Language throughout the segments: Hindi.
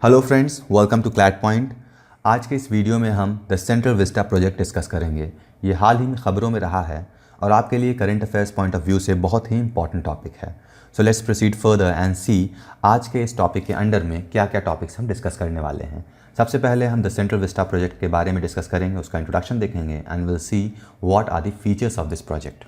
Hello friends, welcome to CLAT Point. आज के इस वीडियो में हम the Central Vista project discuss करेंगे। ये हाल ही में खबरों में रहा है और आपके लिए current affairs point of view से बहुत ही इंपॉर्टेंट टॉपिक है। So let's proceed further and see आज के इस टॉपिक के अंडर में क्या क्या टॉपिक्स हम डिस्कस करने वाले हैं। सबसे पहले हम द सेंट्रल विस्टा प्रोजेक्ट के बारे में डिस्कस करेंगे, उसका इंट्रोडक्शन देखेंगे and will see what are the features of this project.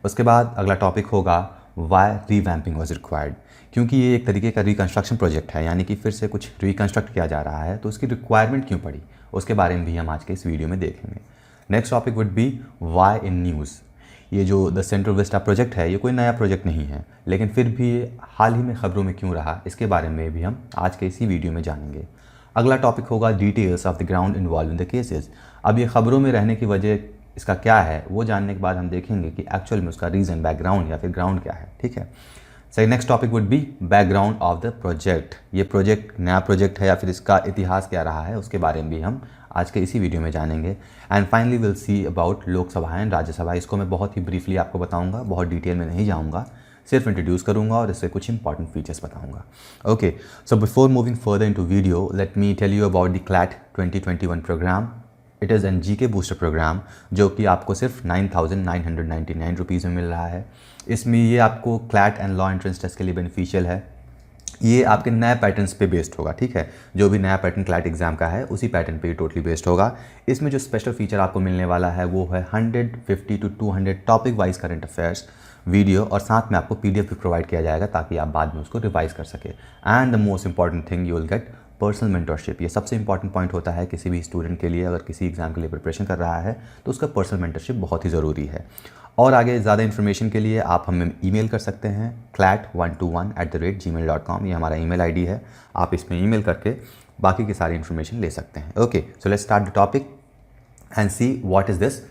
उसके बाद अगला टॉपिक होगा वाई रीवैम्पिंग वॉज रिक्वायर्ड, क्योंकि ये एक तरीके का रिकन्स्ट्रक्शन प्रोजेक्ट है, यानी कि फिर से कुछ रिकन्स्ट्रक्ट किया जा रहा है, तो उसकी रिक्वायरमेंट क्यों पड़ी उसके बारे में भी हम आज के इस वीडियो में देखेंगे। Next topic would be why in news. ये जो द सेंट्रल विस्टा प्रोजेक्ट है ये कोई नया प्रोजेक्ट नहीं है, लेकिन फिर भी ये हाल ही में खबरों में क्यों रहा इसके बारे में भी हम आज के इसी वीडियो में जानेंगे। अगला टॉपिक होगा details of the ground involve in the cases. अब ये खबरों में रहने की वजह इसका क्या है वो जानने के बाद हम देखेंगे कि एक्चुअल में उसका रीज़न, बैकग्राउंड या फिर ग्राउंड क्या है। ठीक है, सही। Next topic would B background of the project. ये प्रोजेक्ट नया प्रोजेक्ट है या फिर इसका इतिहास क्या रहा है उसके बारे में भी हम आज के इसी वीडियो में जानेंगे। And finally will see about Lok Sabha and Rajya Sabha. इसको मैं बहुत ही ब्रीफली आपको बताऊंगा, बहुत डिटेल में नहीं जाऊंगा, सिर्फ इंट्रोड्यूस करूंगा और इससे कुछ इंपॉर्टेंट फीचर्स बताऊंगा। Okay, so before moving further into video let me tell you about the CLAT 2021 programme. It is an GK booster programme जो कि आपको सिर्फ 9,999 रुपीज़ में मिल रहा है। इसमें ये आपको CLAT and law entrance test के लिए बेनिफिशियल है। ये आपके नए पैटर्न्स पे बेस्ड होगा। ठीक है, जो भी नया पैटर्न क्लैट एग्जाम का है उसी पैटर्न पे टोटली बेस्ड होगा। इसमें जो स्पेशल फीचर आपको मिलने वाला है वो है 150 to 200 topic wise current affairs video, और साथ में आपको PDF भी प्रोवाइड किया जाएगा ताकि आप बाद में उसको रिवाइज कर सके। And the most important thing you will get personal mentorship. ये सबसे इंपॉर्टेंट पॉइंट होता है किसी भी स्टूडेंट के लिए, अगर किसी एग्जाम के लिए प्रिपरेशन कर रहा है तो उसका पर्सनल मेंटरशिप बहुत ही ज़रूरी है। और आगे ज़्यादा इन्फॉर्मेशन के लिए आप हमें ईमेल कर सकते हैं clat121@gmail.com। ये हमारा ईमेल ID है, आप इसमें ईमेल करके बाकी की सारी इन्फॉर्मेशन ले सकते हैं। Okay, so let's start the topic and see what is this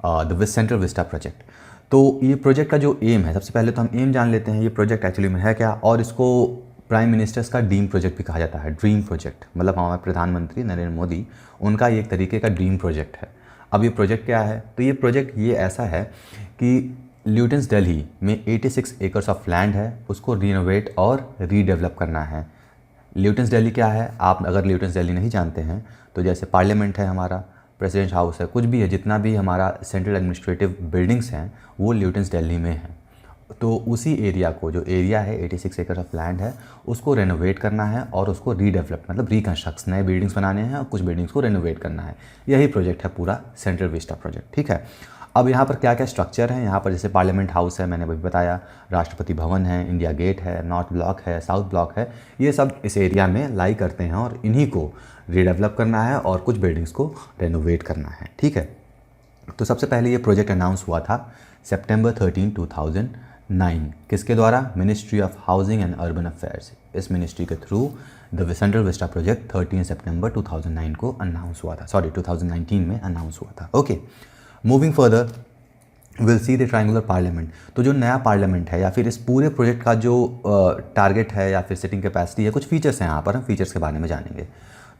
the Central Vista project. तो ये प्रोजेक्ट का जो एम है, सबसे पहले तो हम एम जान लेते हैं ये प्रोजेक्ट एक्चुअली में है क्या। और इसको प्राइम मिनिस्टर्स का ड्रीम प्रोजेक्ट भी कहा जाता है। ड्रीम प्रोजेक्ट मतलब हमारे प्रधानमंत्री नरेंद्र मोदी, उनका ये एक तरीके का ड्रीम प्रोजेक्ट है। अब ये प्रोजेक्ट क्या है, तो ये प्रोजेक्ट ये ऐसा है कि ल्यूटेंस दिल्ली में 86 एकर्स ऑफ लैंड है, उसको रिनोवेट और रीडेवलप करना है। ल्यूटेंस दिल्ली क्या है, आप अगर ल्यूटेंस दिल्ली नहीं जानते हैं तो जैसे पार्लियामेंट है, हमारा प्रेसिडेंट हाउस है, कुछ भी है, जितना भी हमारा सेंट्रल एडमिनिस्ट्रेटिव बिल्डिंग्स हैं वो ल्यूटेंस दिल्ली में है। तो उसी एरिया को, जो एरिया है 86 एकड़ ऑफ लैंड है, उसको रेनोवेट करना है और उसको रीडेवलप मतलब रिकन्स्ट्रक्ट, नए बिल्डिंग्स बनाने हैं और कुछ बिल्डिंग्स को रेनोवेट करना है। यही प्रोजेक्ट है पूरा सेंट्रल विस्टा प्रोजेक्ट। ठीक है, अब यहाँ पर क्या क्या स्ट्रक्चर है, यहाँ पर जैसे पार्लियामेंट हाउस है, मैंने अभी बताया, राष्ट्रपति भवन है, इंडिया गेट है, नॉर्थ ब्लॉक है, साउथ ब्लॉक है, ये सब इस एरिया में लाई करते हैं और इन्हीं को रीडेवलप करना है और कुछ बिल्डिंग्स को रेनोवेट करना है। ठीक है, तो सबसे पहले ये प्रोजेक्ट अनाउंस हुआ था September 13, 2009। किसके द्वारा? Ministry of housing and urban affairs. इस मिनिस्ट्री के through the Central Vista project 13 सितंबर 2009 को अनाउंस हुआ था, 2019 में अनाउंस हुआ था। Okay, moving further will see the triangular parliament. तो जो नया पार्लियामेंट है या फिर इस पूरे प्रोजेक्ट का जो टारगेट है या फिर सिटिंग कैपेसिटी है, कुछ फीचर्स हैं यहाँ पर, हम फीचर्स के बारे में जानेंगे।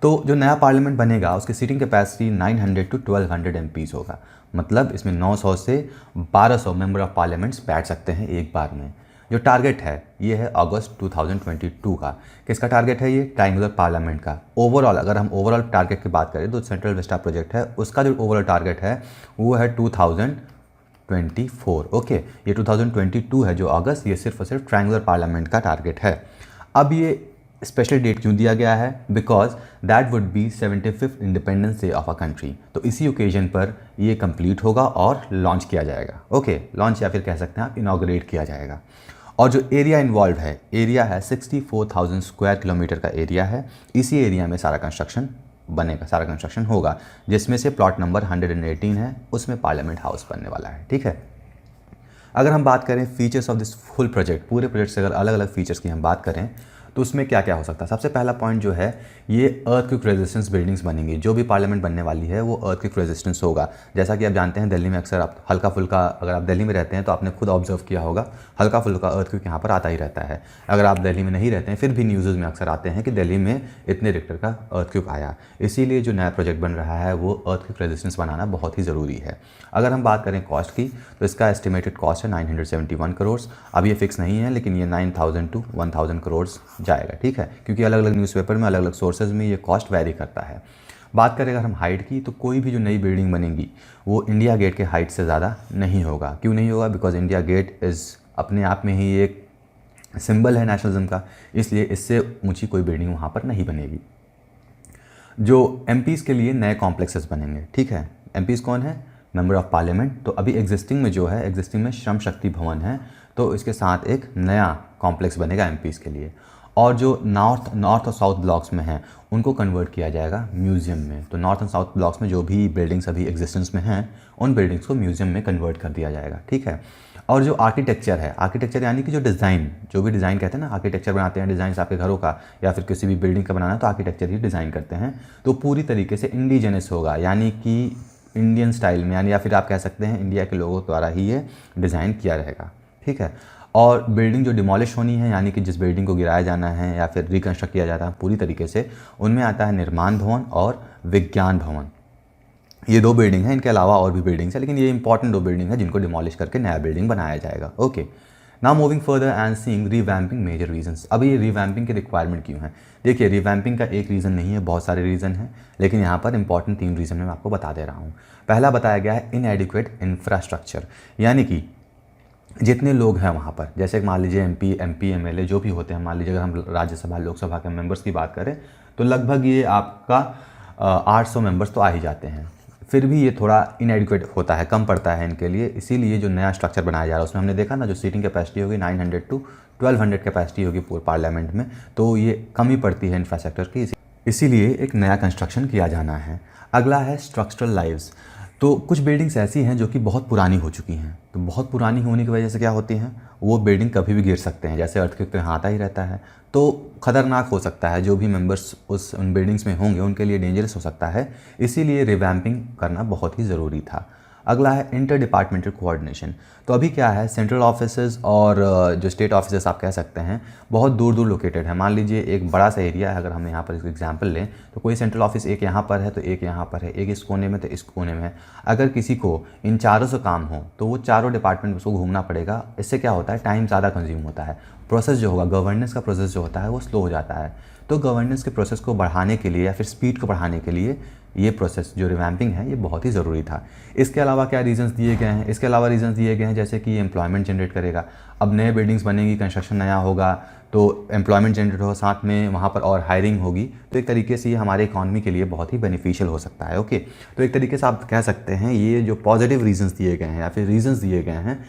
तो जो नया पार्लियामेंट बनेगा उसकी सीटिंग कैपेसिटी 900 to 1200 MPs होगा, मतलब इसमें 900 से 1200 मेंबर ऑफ पार्लियामेंट्स बैठ सकते हैं एक बार में। जो टारगेट है ये है अगस्त 2022 का। किसका टारगेट है ये? ट्रायंगुलर पार्लियामेंट का। ओवरऑल अगर हम ओवरऑल टारगेट की बात करें तो सेंट्रल विस्टा प्रोजेक्ट है, उसका जो ओवरऑल टारगेट है वो है 2024। ओके, ये 2022 है जो अगस्त, ये सिर्फ और सिर्फ ट्रायंगुलर पार्लियामेंट का टारगेट है। अब ये स्पेशल डेट क्यों दिया गया है? Because that would be 75th independence day of a country. तो इसी ओकेजन पर ये कंप्लीट होगा और लॉन्च किया जाएगा। ओके, लॉन्च या फिर कह सकते हैं आप इनॉग्रेट किया जाएगा। और जो एरिया इन्वॉल्व है, एरिया है 64,000 स्क्वायर किलोमीटर का एरिया है। इसी एरिया में सारा कंस्ट्रक्शन बनेगा, सारा कंस्ट्रक्शन होगा, जिसमें से प्लॉट नंबर 118 है, उसमें पार्लियामेंट हाउस बनने वाला है। ठीक है, अगर हम बात करें features of this full project, पूरे प्रोजेक्ट से अगर अलग अलग फीचर्स की हम बात करें तो उसमें क्या क्या हो सकता है। सबसे पहला पॉइंट जो है, ये अर्थक्वेक रेजिस्टेंस बिल्डिंग्स बनेंगी। जो भी पार्लियामेंट बनने वाली है वो अर्थक्वेक रेजिस्टेंस होगा। जैसा कि आप जानते हैं दिल्ली में अक्सर आप हल्का फुल्का, अगर आप दिल्ली में रहते हैं तो आपने खुद ऑब्जर्व किया होगा, हल्का फुल्का अर्थक्वेक यहाँ पर आता ही रहता है। अगर आप दिल्ली में नहीं रहते हैं फिर भी न्यूज़ में अक्सर आते हैं कि दिल्ली में इतने रिक्टर का अर्थक्वेक आया। इसीलिए जो नया प्रोजेक्ट बन रहा है वो अर्थक्वेक रेजिस्टेंस बनाना बहुत ही ज़रूरी है। अगर हम बात करें कॉस्ट की तो इसका एस्टिमेटेड कॉस्ट है 971 करोड़। अब ये फिक्स नहीं है, लेकिन ये 9,000 to 1,000 करोड़ जाएगा, ठीक है, क्योंकि अलग अलग न्यूज़पेपर में अलग अलग सोर्सेज में ये कॉस्ट वेरी करता है। बात करें अगर हम हाइट की, तो कोई भी जो नई बिल्डिंग बनेगी वो इंडिया गेट के हाइट से ज़्यादा नहीं होगा। क्यों नहीं होगा? बिकॉज इंडिया गेट इज़ अपने आप में ही एक सिंबल है नेशनलिज्म का, इसलिए इससे ऊंची कोई बिल्डिंग वहाँ पर नहीं बनेगी। जो एमपीज़ के लिए नए कॉम्प्लेक्सेस बनेंगे, ठीक है। एमपीज़ कौन है? Member of parliament. तो अभी एग्जिस्टिंग में जो है, एग्जिस्टिंग में श्रम शक्ति भवन है, तो इसके साथ एक नया कॉम्प्लेक्स बनेगा एमपीज़ के लिए। और जो नॉर्थ और साउथ ब्लॉक्स में हैं उनको कन्वर्ट किया जाएगा म्यूज़ियम में। तो नॉर्थ एंड साउथ ब्लॉक्स में जो भी बिल्डिंग्स अभी एग्जिस्टेंस में हैं उन बिल्डिंग्स को म्यूज़ियम में कन्वर्ट कर दिया जाएगा, ठीक है। और जो आर्किटेक्चर है, आर्किटेक्चर यानी कि जो डिज़ाइन, जो भी डिज़ाइन कहते हैं ना, आर्किटेक्चर बनाते हैं, डिज़ाइन आपके घरों का या फिर किसी भी बिल्डिंग का बनाना है तो आर्किटेक्चर ही डिज़ाइन करते हैं। तो पूरी तरीके से इंडिजिनस होगा, यानी कि इंडियन स्टाइल में, यानी या फिर आप कह सकते हैं इंडिया के लोगों द्वारा ही ये डिज़ाइन किया रहेगा, ठीक है। और बिल्डिंग जो डिमोलिश होनी है, यानी कि जिस बिल्डिंग को गिराया जाना है या फिर रिकन्स्ट्रक्ट किया जाता है पूरी तरीके से, उनमें आता है निर्माण भवन और विज्ञान भवन। ये दो बिल्डिंग हैं, इनके अलावा और भी बिल्डिंग्स हैं, लेकिन ये इंपॉर्टेंट दो बिल्डिंग है जिनको डिमोलिश करके नया बिल्डिंग बनाया जाएगा। Okay, now moving further and seeing revamping major reasons. अब ये रिवैम्पिंग की रिक्वायरमेंट क्यों है? देखिए, रिवैम्पिंग का एक रीज़न नहीं है, बहुत सारे रीज़न हैं, लेकिन यहाँ पर इंपॉर्टेंट 3 रीज़न मैं आपको बता दे रहा हूँ। पहला बताया गया है इनएडिक्वेट इंफ्रास्ट्रक्चर, यानी कि जितने लोग हैं वहाँ पर, जैसे मान लीजिए एमपी एमएलए जो भी होते हैं, मान लीजिए अगर हम राज्यसभा लोकसभा के मेंबर्स की बात करें तो लगभग ये आपका 800 मेंबर्स तो आ ही जाते हैं। फिर भी ये थोड़ा इनएडिक्वेट होता है, कम पड़ता है इनके लिए, इसीलिए जो नया स्ट्रक्चर बनाया जा रहा है उसमें हमने देखा ना, जो सीटिंग कैपेसिटी होगी 900 टू 1200 कैपेसिटी होगी पूरे पार्लियामेंट में, तो ये कमी पड़ती है इंफ्रास्ट्रक्चर की, इसीलिए एक नया कंस्ट्रक्शन किया जाना है। अगला है स्ट्रक्चरल लाइव्स। तो कुछ बिल्डिंग्स ऐसी हैं जो कि बहुत पुरानी हो चुकी हैं, तो बहुत पुरानी होने की वजह से क्या होती हैं, वो बिल्डिंग कभी भी गिर सकते हैं, जैसे अर्थक्वेक तो यहाँ आता ही रहता है, तो ख़तरनाक हो सकता है, जो भी मेंबर्स उन बिल्डिंग्स में होंगे उनके लिए डेंजरस हो सकता है, इसीलिए रिवैम्पिंग करना बहुत ही ज़रूरी था। अगला है इंटर डिपार्टमेंटल कोऑर्डिनेशन। तो अभी क्या है, सेंट्रल ऑफिसेज और जो स्टेट ऑफिसेज आप कह सकते हैं बहुत दूर दूर लोकेटेड है। मान लीजिए एक बड़ा सा एरिया है, अगर हम यहाँ पर इसको एग्जांपल लें तो कोई सेंट्रल ऑफिस एक यहाँ पर है तो एक यहाँ पर है, एक इस कोने में तो इस कोने में है। अगर किसी को इन चारों से काम हो तो वो चारों डिपार्टमेंट उसको घूमना पड़ेगा। इससे क्या होता है, टाइम ज़्यादा कंज्यूम होता है, प्रोसेस जो होगा, गवर्नेंस का प्रोसेस जो होता है वो स्लो हो जाता है। तो गवर्नेंस के प्रोसेस को बढ़ाने के लिए या फिर स्पीड को बढ़ाने के लिए ये प्रोसेस जो रिवैम्पिंग है ये बहुत ही ज़रूरी था। इसके अलावा क्या रीजंस दिए गए हैं? इसके अलावा रीजंस दिए गए हैं जैसे कि एम्प्लॉयमेंट जनरेट करेगा। अब नए बिल्डिंग्स बनेगी, कंस्ट्रक्शन नया होगा तो एम्प्लॉयमेंट जनरेट होगा, साथ में वहाँ पर और हायरिंग होगी, तो एक तरीके से ये हमारे इकॉनमी के लिए बहुत ही बेनिफिशियल हो सकता है। ओके, तो एक तरीके से आप कह सकते हैं ये जो पॉजिटिव रीजंस दिए गए हैं या फिर रीजंस दिए गए हैं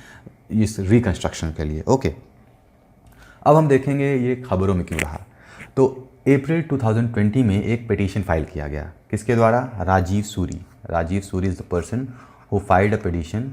इस रिकन्स्ट्रक्शन के लिए। ओके, अब हम देखेंगे ये खबरों में क्यों रहा। तो अप्रैल 2020 में एक पिटीशन फाइल किया गया, किसके द्वारा? Rajiv Suri. Rajiv Suri is the person who filed a petition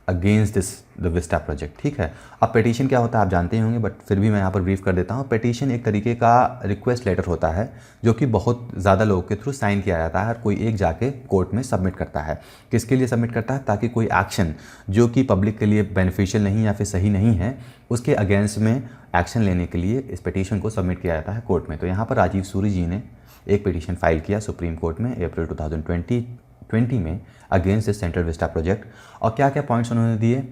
against the Vista project, ठीक है। अब पिटीशन क्या होता है आप जानते ही होंगे, बट फिर भी मैं यहाँ पर ब्रीफ कर देता हूँ। पिटीशन एक तरीके का रिक्वेस्ट लेटर होता है जो कि बहुत ज़्यादा लोगों के थ्रू साइन किया जाता है, हर कोई एक जाके कोर्ट में सबमिट करता है। किसके लिए सबमिट करता है? ताकि कोई एक्शन जो कि पब्लिक के लिए बेनिफिशियल नहीं या फिर सही नहीं है उसके अगेंस्ट में एक्शन लेने के लिए इस पिटीशन को सबमिट किया जाता है कोर्ट में। तो यहाँ पर राजीव सूरी जी ने एक पिटीशन फाइल किया सुप्रीम कोर्ट में अप्रैल 2020 में against this central Vista project. और क्या क्या पॉइंट्स उन्होंने दिए?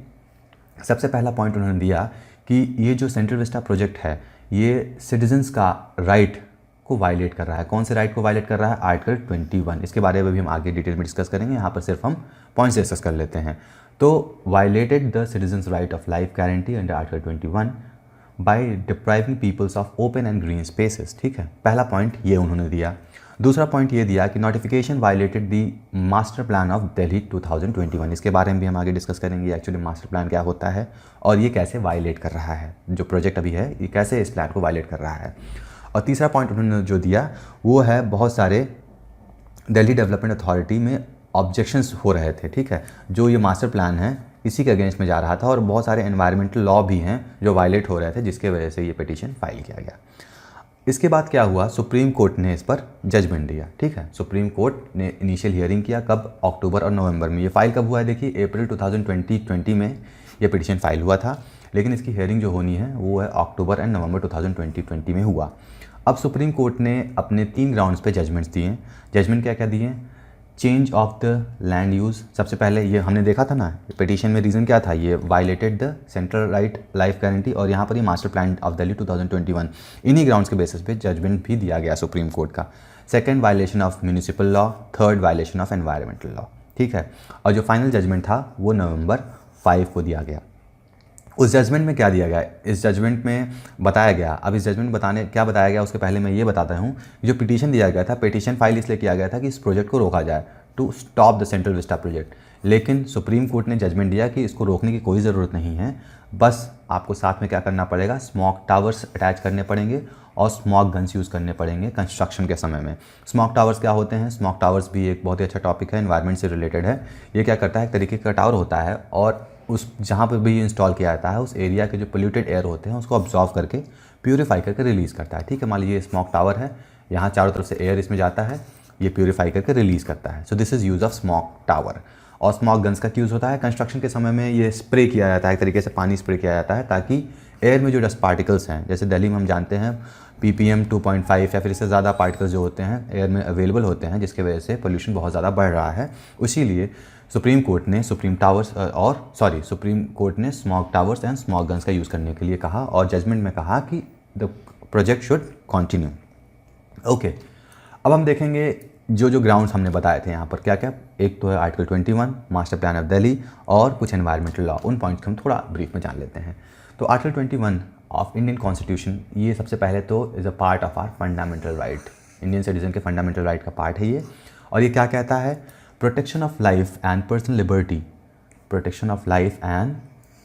सबसे पहला पॉइंट उन्होंने दिया कि ये जो सेंट्रल विस्टा प्रोजेक्ट है ये सिटीजन्स का राइट को वायलेट कर रहा है। कौन से राइट को वायलेट कर रहा है? आर्टिकल 21। इसके बारे में भी हम आगे डिटेल में डिस्कस करेंगे, यहाँ पर सिर्फ हम पॉइंट्स डिस्कस कर लेते हैं। तो violated the citizens right of life guarantee under article 21 by depriving peoples of open and green spaces, ठीक है। पहला पॉइंट ये उन्होंने दिया। दूसरा पॉइंट ये दिया कि notification violated the master plan of Delhi 2021। इसके बारे में भी हम आगे डिस्कस करेंगे, एक्चुअली मास्टर प्लान क्या होता है और ये कैसे वायलेट कर रहा है, जो प्रोजेक्ट अभी है ये कैसे इस प्लान को वायलेट कर रहा है। और तीसरा पॉइंट उन्होंने जो दिया वो है बहुत सारे दिल्ली डेवलपमेंट अथॉरिटी में ऑब्जेक्शंस हो रहे थे, ठीक है। जो ये मास्टर प्लान है इसी के अगेंस्ट में जा रहा था और बहुत सारे एनवायरमेंटल लॉ भी हैं जो वायलेट हो रहे थे, जिसके वजह से ये पिटीशन फाइल किया गया। इसके बाद क्या हुआ, सुप्रीम कोर्ट ने इस पर जजमेंट दिया, ठीक है। सुप्रीम कोर्ट ने इनिशियल हियरिंग किया, कब? अक्टूबर और नवंबर में। ये फाइल कब हुआ है? देखिए अप्रैल 2020 में ये पिटीशन फाइल हुआ था, लेकिन इसकी हियरिंग जो होनी है वो है अक्टूबर एंड नवंबर 2020 में हुआ। अब सुप्रीम कोर्ट ने अपने 3 ग्राउंड्स पे जजमेंट्स दिए। जजमेंट क्या क्या दिए? Change of the land use, सबसे पहले ये हमने देखा था ना पिटीशन में रीज़न क्या था, ये violated the central right life guarantee, और यहाँ पर ये मास्टर प्लान ऑफ दिल्ली 2021, इन्हीं ग्राउंड्स के बेसिस पे जजमेंट भी दिया गया सुप्रीम कोर्ट का। Second, violation of municipal law. Third, violation of environmental law. ठीक है, और जो फाइनल जजमेंट था वो नवंबर 5 को दिया गया। उस जजमेंट में क्या दिया गया, इस जजमेंट में बताया गया, अब इस जजमेंट बताने क्या बताया गया उसके पहले मैं ये बताता हूँ, जो पिटीशन दिया गया था, पिटीशन फाइल इसलिए किया गया था कि इस प्रोजेक्ट को रोका जाए, to stop the Central Vista project. लेकिन सुप्रीम कोर्ट ने जजमेंट दिया कि इसको रोकने की कोई ज़रूरत नहीं है, बस आपको साथ में क्या करना पड़ेगा, स्मोक टावर्स अटैच करने पड़ेंगे और स्मोक गन्स यूज़ करने पड़ेंगे कंस्ट्रक्शन के समय में। स्मोक टावर्स क्या होते हैं, स्मोक टावर्स भी एक बहुत ही अच्छा टॉपिक है, एनवायरनमेंट से रिलेटेड है। ये क्या करता है, एक तरीके का टावर होता है और उस जहाँ पर भी इंस्टॉल किया जाता है उस एरिया के जो पोल्यूटेड एयर होते हैं उसको ऑब्जॉर्व करके प्यूरीफाई करके रिलीज़ करता है। ठीक है, मान लीजिए स्मोक टावर है, यहाँ चारों तरफ से एयर इसमें जाता है, ये प्यूरीफाई करके रिलीज़ करता है। सो this is use of smoke tower. और स्मोक गन्स का यूज़ होता है कंस्ट्रक्शन के समय में, ये स्प्रे किया जाता है, एक तरीके से पानी स्प्रे किया जाता है ताकि एयर में जो डस्ट पार्टिकल्स हैं, जैसे दिल्ली में हम जानते हैं ppm 2.5 या फिर इससे ज़्यादा पार्टिकल्स जो होते हैं एयर में अवेलेबल होते हैं, जिसके वजह से पोल्यूशन बहुत ज़्यादा बढ़ रहा है। इसीलिए सुप्रीम कोर्ट ने सुप्रीम कोर्ट ने smoke towers and smoke guns का यूज़ करने के लिए कहा और जजमेंट में कहा कि the project should continue. Okay, अब हम देखेंगे जो ग्राउंड्स हमने बताए थे यहाँ पर क्या क्या। एक तो है article 21 master plan of Delhi और कुछ एनवायरमेंटल लॉ, उन पॉइंट्स को हम थोड़ा ब्रीफ में जान लेते हैं। तो आर्टिकल 21 ऑफ इंडियन कॉन्स्टिट्यूशन, ये सबसे पहले तो is a part of our fundamental right, Indian citizen के फंडामेंटल राइट का पार्ट है ये। और ये क्या कहता है, protection of life and personal liberty, protection of life and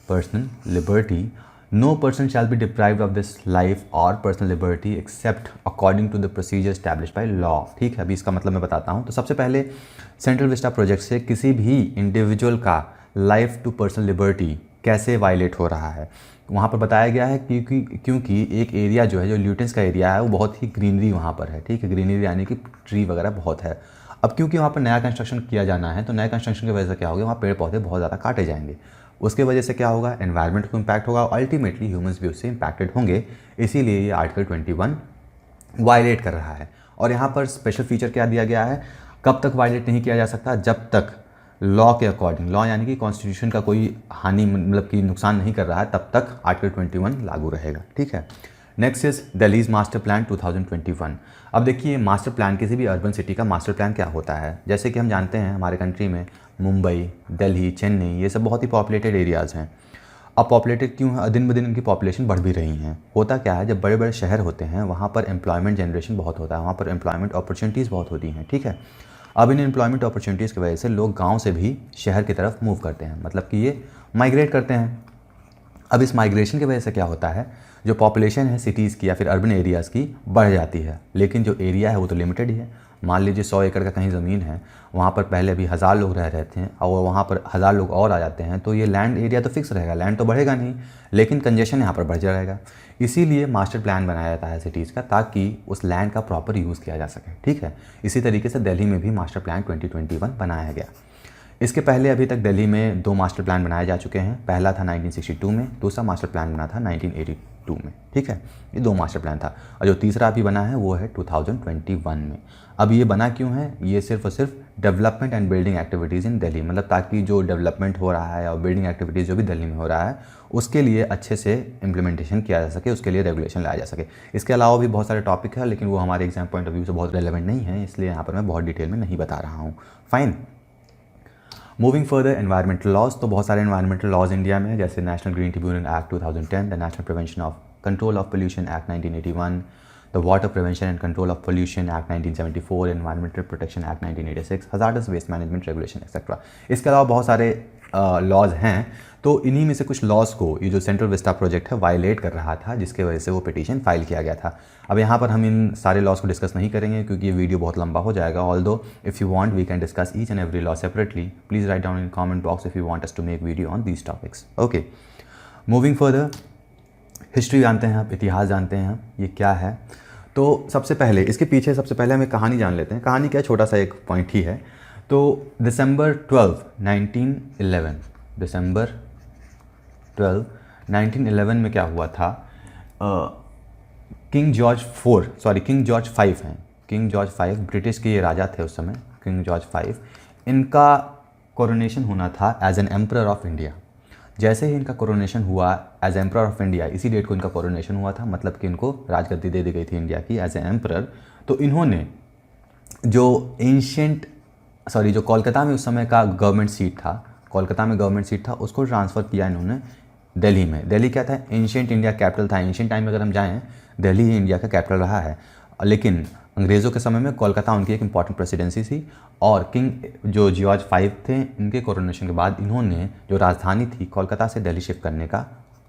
personal liberty, no person shall be deprived of this life or personal liberty except according to the procedure established by law। ठीक है, अभी इसका मतलब मैं बताता हूँ। तो सबसे पहले सेंट्रल विस्टा प्रोजेक्ट से किसी भी इंडिविजुअल का लाइफ टू पर्सनल लिबर्टी कैसे वायलेट हो रहा है, वहाँ पर बताया गया है क्योंकि एक एरिया जो है, जो ल्यूटेंस का एरिया है, वो बहुत ही ग्रीनरी वहाँ पर है। ठीक है, ग्रीनरी यानी कि ट्री वगैरह बहुत है। अब क्योंकि वहाँ पर नया कंस्ट्रक्शन किया जाना है, तो नया कंस्ट्रक्शन की वजह से क्या होगा, वहाँ पेड़ पौधे बहुत ज़्यादा काटे जाएंगे, उसके वजह से क्या होगा, एनवायरनमेंट को इम्पैक्ट होगा, अल्टीमेटली ह्यूमंस भी उससे इम्पैक्टेड होंगे। इसीलिए ये आर्टिकल 21 वायलेट कर रहा है। और यहाँ पर स्पेशल फीचर क्या दिया गया है, कब तक वायलेट नहीं किया जा सकता, जब तक लॉ के अकॉर्डिंग, लॉ यानी कि कॉन्स्टिट्यूशन का कोई हानि मतलब कि नुकसान नहीं कर रहा है, तब तक आर्टिकल 21 लागू रहेगा। ठीक है, next is Delhi's master plan 2021। अब देखिए, मास्टर प्लान, किसी भी अर्बन सिटी का मास्टर प्लान क्या होता है, जैसे कि हम जानते हैं हमारे कंट्री में मुंबई, दिल्ली, चेन्नई, ये सब बहुत ही पॉपुलेटेड एरियाज़ हैं। अब पॉपुलेटेड क्यों है, दिन ब दिन इनकी पॉपुलेशन बढ़ भी रही हैं। होता क्या है, जब बड़े बड़े शहर होते हैं वहाँ पर एम्प्लॉयमेंट जनरेशन बहुत होता है, वहाँ पर एम्प्लॉयमेंट अपॉर्चुनिटीज़ बहुत होती हैं। ठीक है, अब इन एम्प्लॉयमेंट अपॉर्चुनिटीज़ की वजह से लोग गाँव से भी शहर की तरफ मूव करते हैं, मतलब कि ये माइग्रेट करते हैं। अब इस माइग्रेशन की वजह से क्या होता है, जो पॉपुलेशन है सिटीज़ की या फिर अर्बन एरियाज़ की बढ़ जाती है, लेकिन जो एरिया है वो तो लिमिटेड ही है। मान लीजिए 100 एकड़ का कहीं ज़मीन है, वहाँ पर पहले भी 1000 लोग रह रहे थे और वहाँ पर 1000 लोग और आ जाते हैं, तो ये लैंड एरिया तो फिक्स रहेगा, लैंड तो बढ़ेगा नहीं, लेकिन कंजेशन यहाँ पर बढ़ जाएगा। इसीलिए मास्टर प्लान बनाया जाता है सिटीज़ का, ताकि उस लैंड का प्रॉपर यूज़ किया जा सके। ठीक है, इसी तरीके से दिल्ली में भी मास्टर प्लान 2021 बनाया गया। इसके पहले अभी तक दिल्ली में 2 मास्टर प्लान बनाए जा चुके हैं। पहला था 1962 में, दूसरा मास्टर प्लान बना था 1982 में। ठीक है, ये 2 मास्टर प्लान था, और जो तीसरा अभी बना है वो है 2021 में। अब ये बना क्यों है, ये सिर्फ और सिर्फ डेवलपमेंट एंड बिल्डिंग एक्टिविटीज़ इन दिल्ली, मतलब ताकि जो डेवलपमेंट हो रहा है और बिल्डिंग एक्टिविटीज़ जो भी दिल्ली में हो रहा है उसके लिए अच्छे से इम्प्लीमेंटेशन किया जा सके, उसके लिए रेगुलेशन लाया जा सके। इसके अलावा भी बहुत सारे टॉपिक है, लेकिन वो हमारे एग्जाम पॉइंट ऑफ व्यू से बहुत रेलेवेंट नहीं है, इसलिए यहाँ पर मैं बहुत डिटेल में नहीं बता रहा हूँ। Fine, moving further, environmental laws. तो बहुत सारे एनवायरमेंटल लॉज इंडिया में है, जैसे National Green Tribunal Act 2010, the National Prevention of Control of Pollution Act 1981, the Water Prevention and Control of Pollution Act 1974, Environmental Protection Act 1986, hazardous waste management regulation etcetera. इसके अलावा बहुत सारे लॉज हैं, तो इन्हीं में से कुछ लॉज को ये जो सेंट्रल विस्टा प्रोजेक्ट है वायलेट कर रहा था, जिसके वजह से वो पिटीशन फाइल किया गया था। अब यहाँ पर हम इन सारे लॉज को डिस्कस नहीं करेंगे क्योंकि ये वीडियो बहुत लंबा हो जाएगा। Although if you want we can discuss each and every law separately. Please write down in comment box if you want us to make video on these topics. Okay, moving further, history जानते हैं आप, इतिहास जानते हैं आप, ये क्या है। तो सबसे पहले इसके पीछे सबसे पहले हमें कहानी जान लेते हैं। कहानी क्या, छोटा सा एक पॉइंट ही है। तो दिसंबर 12, 1911 में क्या हुआ था, किंग जॉर्ज 5 हैं, किंग जॉर्ज 5 ब्रिटिश के ये राजा थे उस समय, किंग जॉर्ज 5, इनका कोरोनेशन होना था as an emperor of India. जैसे ही इनका कोरोनेशन हुआ एज एम्परर ऑफ इंडिया, इसी डेट को इनका कोरोनेशन हुआ था, मतलब कि इनको राजगद्दी दे दी गई थी इंडिया की एज ए एम्परर। तो इन्होंने जो कोलकाता में उस समय का गवर्नमेंट सीट था, कोलकाता में गवर्नमेंट सीट था, उसको ट्रांसफ़र किया इन्होंने दिल्ली में। दिल्ली क्या था? एंशिएंट इंडिया कैपिटल था। एंशिएंट टाइम में अगर हम जाएँ, दिल्ली ही इंडिया का कैपिटल रहा है। लेकिन अंग्रेज़ों के समय में कोलकाता उनकी एक इंपॉर्टेंट प्रेसिडेंसी थी, और किंग जो जॉर्ज 5 थे, इनके कोरोनेशन के बाद इन्होंने जो राजधानी थी कोलकाता से दिल्ली शिफ्ट करने का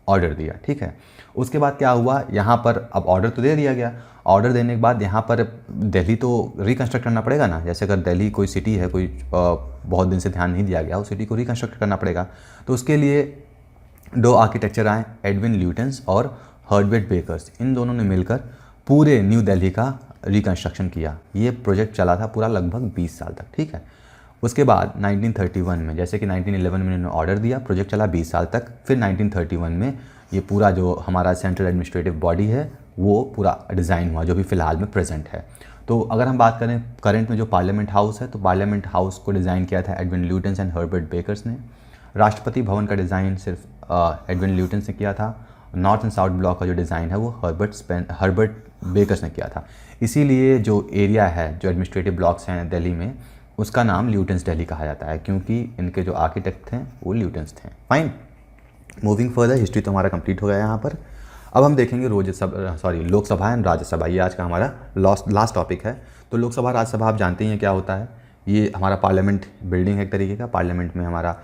ऑर्डर दिया। ठीक है, उसके बाद क्या हुआ, यहाँ पर अब ऑर्डर तो दे दिया गया। ऑर्डर देने के बाद यहाँ पर दिल्ली तो रिकन्स्ट्रक्ट करना पड़ेगा ना। जैसे अगर दिल्ली कोई सिटी है, कोई बहुत दिन से ध्यान नहीं दिया गया, उस सिटी को रिकन्स्ट्रक्ट करना पड़ेगा। तो उसके लिए 2 आर्किटेक्चर आए, एडविन ल्यूटेंस और हर्बर्ट बेकर्स। इन दोनों ने मिलकर पूरे न्यू दिल्ली का रिकन्स्ट्रक्शन किया। ये प्रोजेक्ट चला था पूरा लगभग 20 साल तक। ठीक है, उसके बाद 1931 में, जैसे कि 1911 में इन्होंने ऑर्डर दिया, प्रोजेक्ट चला 20 साल तक। फिर 1931 में ये पूरा जो हमारा सेंट्रल एडमिनिस्ट्रेटिव बॉडी है वो पूरा डिज़ाइन हुआ, जो भी फ़िलहाल में प्रेजेंट है। तो अगर हम बात करें करंट में जो पार्लियामेंट हाउस है, तो पार्लियामेंट हाउस को डिज़ाइन किया था Edwin Lutyens and Herbert Bakers ने। राष्ट्रपति भवन का डिज़ाइन सिर्फ एडविन ल्यूटेंस ने किया था। नॉर्थ एंड साउथ ब्लॉक का जो डिज़ाइन है वो हर्बर्ट बेकर्स ने किया था। इसीलिए जो एरिया है, जो एडमिनिस्ट्रेटिव ब्लॉक्स हैं दिल्ली में, उसका नाम ल्यूटेंस दिल्ली कहा जाता है, क्योंकि इनके जो आर्किटेक्ट थे वो ल्यूटेंस थे। फाइन, मूविंग फर्दर, हिस्ट्री तो हमारा कंप्लीट हो गया यहाँ पर। अब हम देखेंगे लोकसभा एंड राज्यसभा। ये आज का हमारा लास्ट टॉपिक है। तो लोकसभा राज्यसभा आप जानते ही हैं क्या होता है। ये हमारा पार्लियामेंट बिल्डिंग है एक तरीके का। पार्लियामेंट में हमारा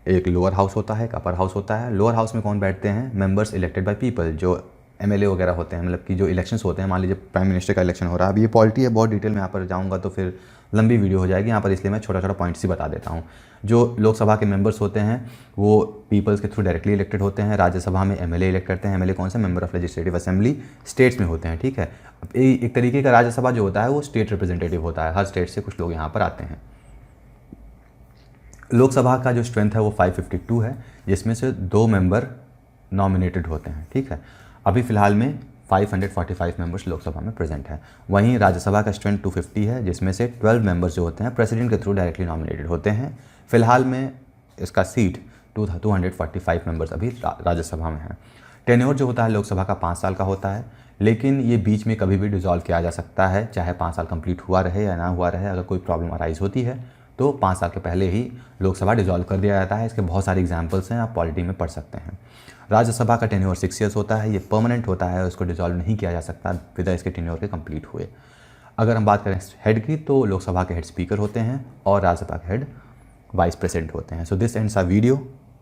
एक लोअर हाउस होता है, एक अपर हाउस होता है। लोअर हाउस में कौन बैठते हैं? मेंबर्स इलेक्टेड बाय पीपल, जो एमएलए वगैरह होते हैं, मतलब कि जो इलेक्शंस होते हैं। मान लीजिए प्राइम मिनिस्टर का इलेक्शन हो रहा है। अब ये पॉलिटी है, बहुत डिटेल में यहाँ पर जाऊँगा तो फिर लंबी वीडियो हो जाएगी यहाँ पर, इसलिए मैं छोटा छोटा पॉइंट्स ही बता देता हूँ। जो लोकसभा के मेंबर्स होते हैं वो पीपल्स के थ्रू डायरेक्टली इलेक्टेड होते हैं। राज्यसभा में एमएलए इलेक्ट करते हैं। एमएलए कौन सा? Member of legislative assembly, states में होते हैं। ठीक है, एक तरीके का राज्यसभा जो होता है वो स्टेट रिप्रेजेंटेटिव होता है। हर स्टेट से कुछ लोग यहाँ पर आते हैं। लोकसभा का जो स्ट्रेंथ है वो 552 है, जिसमें से 2 मेंबर नॉमिनेटेड होते हैं। ठीक है, अभी फ़िलहाल में 545 मेंबर्स लोकसभा में प्रेजेंट हैं। वहीं राज्यसभा का स्ट्रेंथ 250 है, जिसमें से 12 मेंबर्स जो होते हैं प्रेसिडेंट के थ्रू डायरेक्टली नॉमिनेटेड होते हैं। फ़िलहाल में इसका सीट 245 मेंबर्स अभी राज्यसभा में है। टेन्योर जो होता है लोकसभा का 5 साल का होता है, लेकिन ये बीच में कभी भी डिसॉल्व किया जा सकता है, चाहे 5 साल कंप्लीट हुआ रहे या ना हुआ रहे। अगर कोई प्रॉब्लम अराइज होती है तो 5 साल के पहले ही लोकसभा डिसॉल्व कर दिया जाता है। इसके बहुत सारे एग्जाम्पल्स हैं, आप पॉलिटी में पढ़ सकते हैं। राज्यसभा का टेन्योर 6 ईयर्स होता है। ये परमानेंट होता है, उसको डिसॉल्व नहीं किया जा सकता विदा इसके टेन्योर के कंप्लीट हुए। अगर हम बात करें हेड की, तो लोकसभा के हेड स्पीकर होते हैं और राज्यसभा के हेड वाइस प्रेसिडेंट होते हैं। So this ends our video.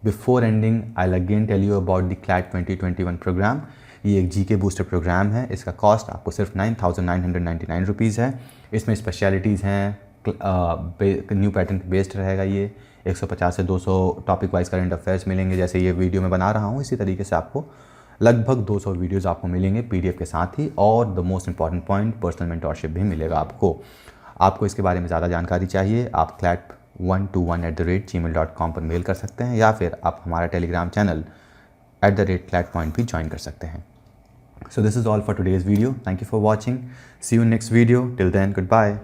Before ending I will again tell you about the CLAT 2021 programme. ये एक जीके बूस्टर प्रोग्राम है। इसका कॉस्ट आपको सिर्फ 9,999 रुपीज़ है। इसमें स्पेशलिटीज़ हैं, न्यू पैटर्न बेस्ड रहेगा। ये 150 से 200 टॉपिक वाइज करंट अफेयर्स मिलेंगे, जैसे ये वीडियो में बना रहा हूँ। इसी तरीके से आपको लगभग 200 वीडियोज़ आपको मिलेंगे पीडीएफ के साथ ही, और the most important point, personal mentorship भी मिलेगा आपको इसके बारे में ज़्यादा जानकारी चाहिए, आप clap121@gmail.com पर मेल कर सकते हैं, या फिर आप हमारा टेलीग्राम चैनल @clatpoint भी ज्वाइन कर सकते हैं। So this is all for today's video. Thank you for watching. See you next video. Till then, good bye.